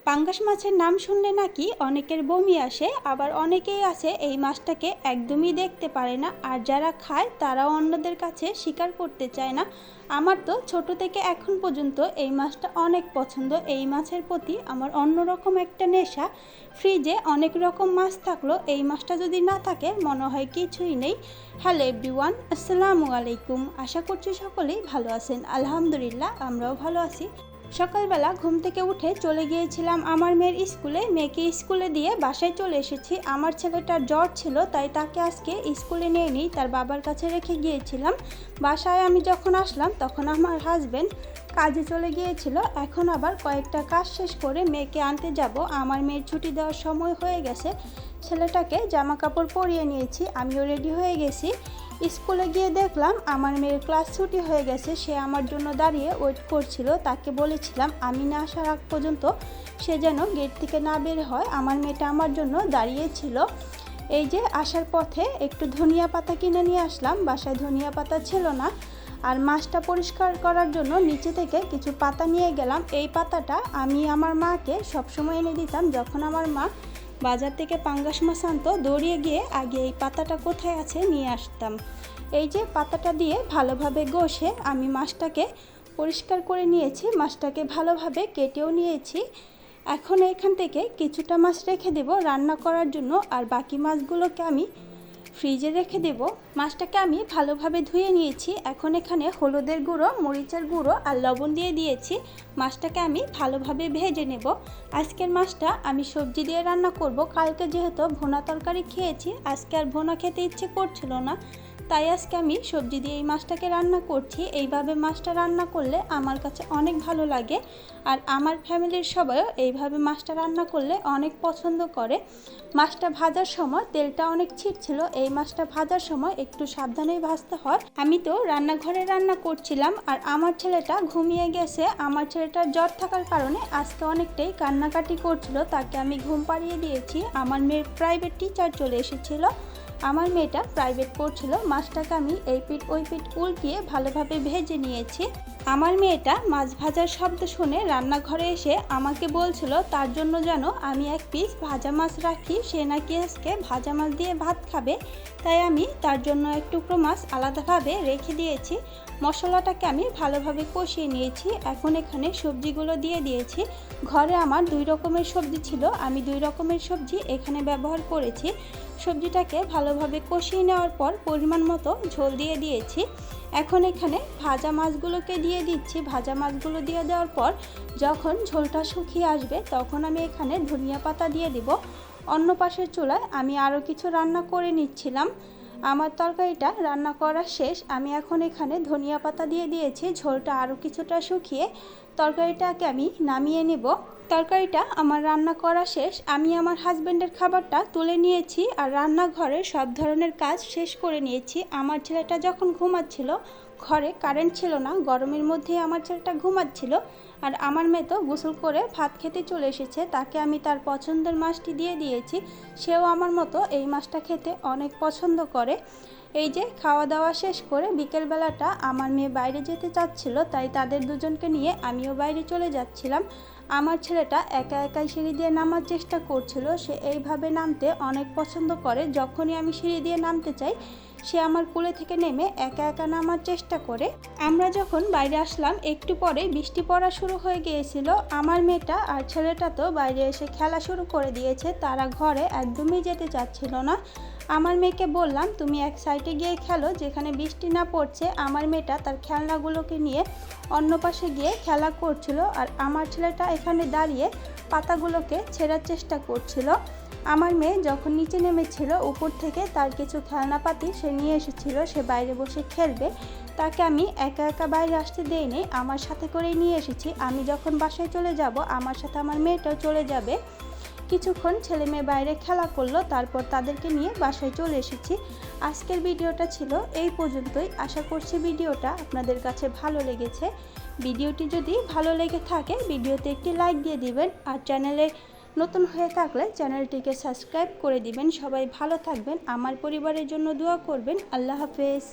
পাঙ্গাস মাছের নাম শুনলে নাকি অনেকের বমি আসে, আবার অনেকেই আছে এই মাছটাকে একদমই দেখতে পারে না, আর যারা খায় তারাও অন্যদের কাছে স্বীকার করতে চায় না। আমার তো ছোট থেকে এখন পর্যন্ত এই মাছটা অনেক পছন্দ। এই মাছের প্রতি আমার অন্যরকম একটা নেশা। ফ্রিজে অনেক রকম মাছ থাকলো এই মাছটা যদি না থাকে মনে হয় কিছুই নেই। হ্যালো এভরিওয়ান, আসসালামু আলাইকুম। আশা করছি সকলেই ভালো আছেন। আলহামদুলিল্লাহ আমরাও ভালো আছি। সকালবেলা ঘুম থেকে উঠে চলে গিয়েছিলাম আমার মেয়ের স্কুলে। মেয়েকে স্কুলে দিয়ে বাসায় চলে এসেছি। আমার ছেলেটার জ্বর ছিল, তাই তাকে আজকে স্কুলে নিয়ে নিই, তার বাবার কাছে রেখে গিয়েছিলাম। বাসায় আমি যখন আসলাম তখন আমার হাজব্যান্ড কাজে চলে গিয়েছিল। এখন আবার কয়েকটা কাজ শেষ করে মেয়েকে আনতে যাব। আমার মেয়ের ছুটি দেওয়ার সময় হয়ে গেছে। ছেলেটাকে জামা কাপড় পরিয়ে নিয়েছি, আমিও রেডি হয়ে গেছি। স্কুলে গিয়ে দেখলাম আমার মেয়ের ক্লাস ছুটি হয়ে গেছে। সে আমার জন্য দাঁড়িয়ে ওয়েট করছিল। তাকে বলেছিলাম আমি না আসার আগ পর্যন্ত সে যেন গেট থেকে না বের হয়। আমার মেয়েটা আমার জন্য দাঁড়িয়েছিল। এই যে আসার পথে একটু ধনিয়া পাতা কিনে নিয়ে আসলাম। বাসায় ধনিয়া পাতা ছিল না, আর মাছটা পরিষ্কার করার জন্য নিচে থেকে কিছু পাতা নিয়ে গেলাম। এই পাতাটা আমি আমার মাকে সবসময় এনে দিতাম। যখন আমার মা বাজার থেকে পাঙ্গাস মাছ আনতো, দৌড়িয়ে গিয়ে আগে এই পাতাটা কোথায় আছে নিয়ে আসতাম। এই যে পাতাটা দিয়ে ভালোভাবে ঘষে আমি মাছটাকে পরিষ্কার করে নিয়েছি। মাছটাকে ভালোভাবে কেটেও নিয়েছি। এখন এখান থেকে কিছুটা মাছ রেখে দেব রান্না করার জন্য, আর বাকি মাছগুলোকে আমি ফ্রিজে রেখে দেব। মাছটাকে আমি ভালোভাবে ধুয়ে নিয়েছি। এখন এখানে হলুদের গুঁড়ো, মরিচের গুঁড়ো আর লবণ দিয়ে দিয়েছি। মাছটাকে আমি ভালোভাবে ভেজে নেব। আজকের মাছটা আমি সবজি দিয়ে রান্না করব। কালকে যেহেতু ভুনা তরকারি খেয়েছি, আজকে আর ভুনা খেতে ইচ্ছে করছিল না, তাই আজকে আমি সবজি দিয়ে এই মাছটাকে রান্না করছি। এইভাবে মাছটা রান্না করলে আমার কাছে অনেক ভালো লাগে, আর আমার ফ্যামিলির সবাইও এইভাবে মাছটা রান্না করলে অনেক পছন্দ করে। মাছটা ভাজার সময় তেলটা অনেক ছিটছিল। এই মাছটা ভাজার সময় একটু সাবধানেই ভাজতে হয়। আমি তো রান্নাঘরে রান্না করছিলাম, আর আমার ছেলেটা ঘুমিয়ে গেছে। আমার ছেলেটার জ্বর থাকার কারণে আজকে অনেকটাই কান্নাকাটি করছিল, তাকে আমি ঘুম পাড়িয়ে দিয়েছি। আমার মেয়ের প্রাইভেট টিচার চলে এসেছিল। আমার মেয়েটা প্রাইভেট পড়ছিল। মাছটাকে আমি এই পিঠ ওই পিঠ উল্টিয়ে ভালোভাবে ভেজে নিয়েছি। আমার মেয়েটা মাছ ভাজার শব্দ শুনে রান্নাঘরে এসে আমাকে বলছিল তার জন্য যেন আমি এক পিস ভাজা মাছ রাখি। সে নাকি আজকে ভাজা মাছ দিয়ে ভাত খাবে, তাই আমি তার জন্য এক টুকরো মাছ আলাদাভাবে রেখে দিয়েছি। মশলাটাকে আমি ভালোভাবে কষিয়ে নিয়েছি। এখন এখানে সবজিগুলো দিয়ে দিয়েছি। ঘরে আমার 2 রকমের সবজি ছিল, আমি 2 রকমের সবজি এখানে ব্যবহার করেছি। সবজিটাকে ভালোভাবে কষিয়ে নেওয়ার পর পরিমাণ মতো ঝোল দিয়ে দিয়েছি। এখন এখানে ভাজা মাছগুলোকে দিয়ে দিচ্ছি। ভাজা মাছগুলো দিয়ে দেওয়ার পর যখন ঝোলটা শুকিয়ে আসবে তখন আমি এখানে ধনিয়া পাতা দিয়ে দিব। অন্য পাশের চুলায় আমি আরও কিছু রান্না করে নিচ্ছিলাম। আমার তরকারিটা রান্না করা শেষ। আমি এখন এখানে ধনিয়া পাতা দিয়ে দিয়েছি। ঝোলটা আরও কিছুটা শুকিয়ে তরকারিটাকে আমি নামিয়ে নেব। তরকারিটা আমার রান্না করা শেষ। আমি আমার হাজব্যান্ডের খাবারটা তুলে নিয়েছি, আর রান্নাঘরে সব ধরনের কাজ শেষ করে নিয়েছি। আমার ছেলেটা যখন ঘুমাচ্ছিল, ঘরে কারেন্ট ছিল না, গরমের মধ্যেই আমার ছেলেটা ঘুমাচ্ছিল, আর আমার মেয়ে তো গোসল করে ভাত খেতে চলে এসেছে। তাকে আমি তার পছন্দের মাছটি দিয়ে দিয়েছি। সেও আমার মতো এই মাছটা খেতে অনেক পছন্দ করে। এই যে খাওয়া দাওয়া শেষ করে বিকেলবেলাটা আমার মেয়ে বাইরে যেতে চাচ্ছিল, তাই তাদের দুজনকে নিয়ে আমিও বাইরে চলে যাচ্ছিলাম। আমার ছেলেটা একা একাই সিঁড়ি দিয়ে নামার চেষ্টা করছিল। সে এইভাবে নামতে অনেক পছন্দ করে। যখনই আমি সিঁড়ি দিয়ে নামতে চাই, সে আমার কোলে থেকে নেমে একা একা নামার চেষ্টা করে। আমরা যখন বাইরে আসলাম একটু পরে বৃষ্টি পড়া শুরু হয়ে গিয়েছিল। আমার মেয়েটা আর ছেলেটা তো বাইরে এসে খেলা শুরু করে দিয়েছে। তারা ঘরে একদমই যেতে চাচ্ছিল না। আমার মেয়েকে বললাম তুমি এক সাইডে গিয়ে খেলো যেখানে বৃষ্টি না পড়ছে। আমার মেয়েটা তার খেলনাগুলোকে নিয়ে অন্য পাশে গিয়ে খেলা করছিল, আর আমার ছেলেটা এখানে দাঁড়িয়ে পাতাগুলোকে ছেঁড়ার চেষ্টা করছিল। আমার মেয়ে যখন নিচে নেমেছিল উপর থেকে তার কিছু খেলনাপাতি সে নিয়ে এসেছিল, সে বাইরে বসে খেলবে। তাকে আমি একা একা বাইরে আসতে দেইনি, আমার সাথে করেই নিয়ে এসেছি। আমি যখন বাসায় চলে যাব আমার সাথে আমার মেয়েটাও চলে যাবে। কিছুক্ষণ ছেলে মেয়ে বাইরে খেলা করলো, তারপর তাদেরকে নিয়ে বাসায় চলে এসেছি। আজকের ভিডিওটা ছিল এই পর্যন্তই। আশা করছি ভিডিওটা আপনাদের কাছে ভালো লেগেছে। ভিডিওটি যদি ভালো লেগে থাকে ভিডিওতে একটি লাইক দিয়ে দিবেন, আর চ্যানেলে নতুন হয়ে থাকলে চ্যানেলটিকে সাবস্ক্রাইব করে দিবেন। সবাই ভালো থাকবেন, আমার পরিবারের জন্য দোয়া করবেন। আল্লাহ হাফেজ।